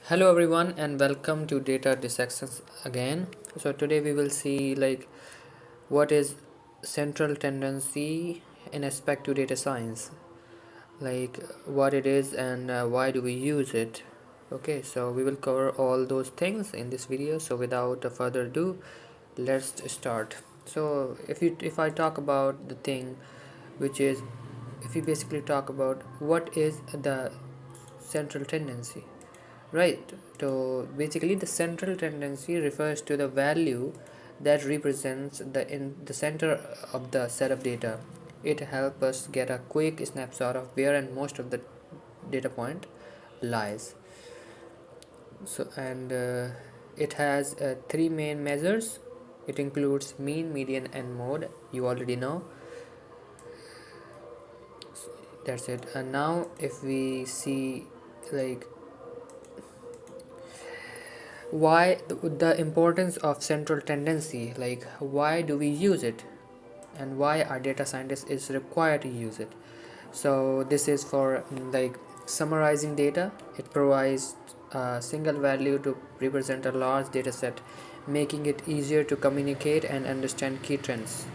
Hello everyone and welcome to Data Dissections again. So today we will see what is central tendency in respect to data science, like what it is and why do we use it. Okay, so we will cover all those things in this video. So without further ado, let's start. So if I talk about the thing, which is if we basically talk about what is the central tendency. Right, so basically the central tendency refers to the value that represents in the center of the set of data. It helps us get a quick snapshot of where and most of the data point lies. So and it has three main measures. It includes mean, median and mode. You already know. That's it. And now if we see like why the importance of central tendency, like why do we use it and why our data scientist is required to use it. So this is for summarizing data. It provides a single value to represent a large data set, making it easier to communicate and understand key trends.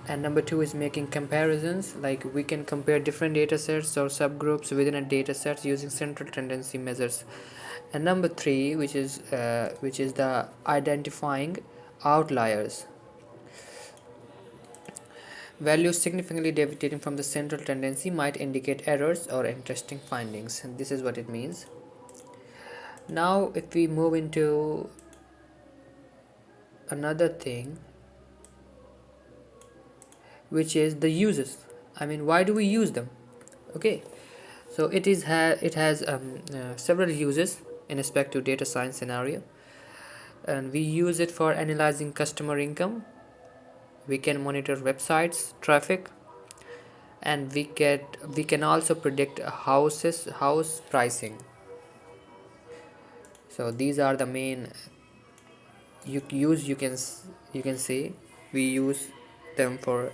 And number two is making comparisons, like we can compare different data sets or subgroups within a data set using central tendency measures. And number three, which is the identifying outliers, values significantly deviating from the central tendency might indicate errors or interesting findings, and this is what it means. Now if we move into another thing, which is the uses, I mean, why do we use them? Okay, so it has several uses in respect to data science scenario, and we use it for analyzing customer income. We can monitor websites traffic, and we can also predict house pricing. So these are the main you can say we use them for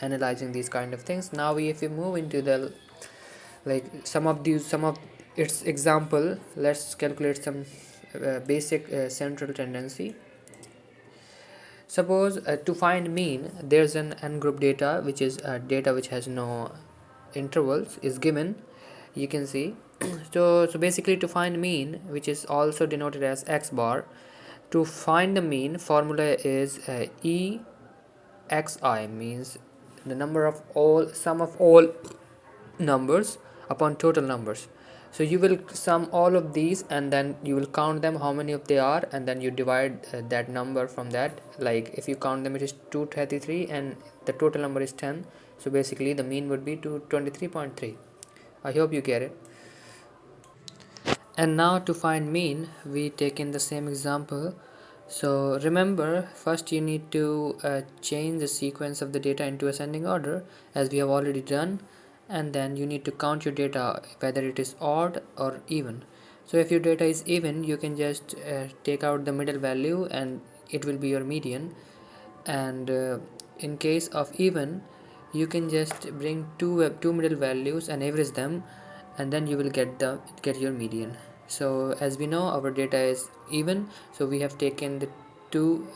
analyzing these kind of things. Now if we move into the some of its example, let's calculate some basic central tendency. Suppose to find mean, there's an n group data, which is data which has no intervals, is given. You can see. So basically to find mean, which is also denoted as x bar, to find the mean formula is e xi, means the number of all sum of all numbers upon total numbers. So you will sum all of these and then you will count them how many of they are, and then you divide that number from that. Like if you count them, it is 233 and the total number is 10, so basically the mean would be 223.3. I hope you get it. And now to find mean, we take in the same example. So remember, first you need to change the sequence of the data into ascending order, as we have already done, and then you need to count your data whether it is odd or even. So if your data is even, you can just take out the middle value and it will be your median. And in case of even, you can just bring two middle values and average them, and then you will get your median. So as we know, our data is even, so we have taken the two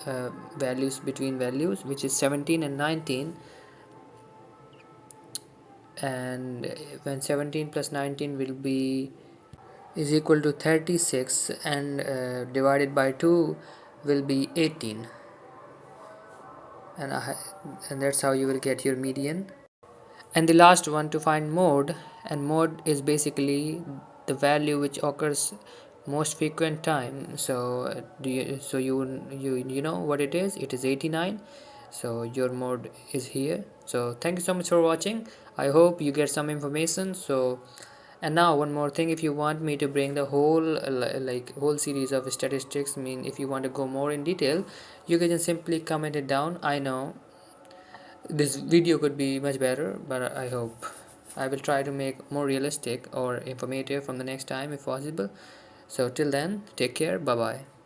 values between values, which is 17 and 19, and when 17 plus 19 will be is equal to 36, and divided by 2 will be 18, and and that's how you will get your median. And the last one, to find mode, and mode is basically the value which occurs most frequent time. So you know what it is? It is 89. So your mode is here. So thank you so much for watching. I hope you get some information. So, and now one more thing, if you want me to bring the whole whole series of statistics, I mean if you want to go more in detail, you can just simply comment it down. I know this video could be much better, but I hope I will try to make more realistic or informative from the next time if possible. So till then, take care, bye bye.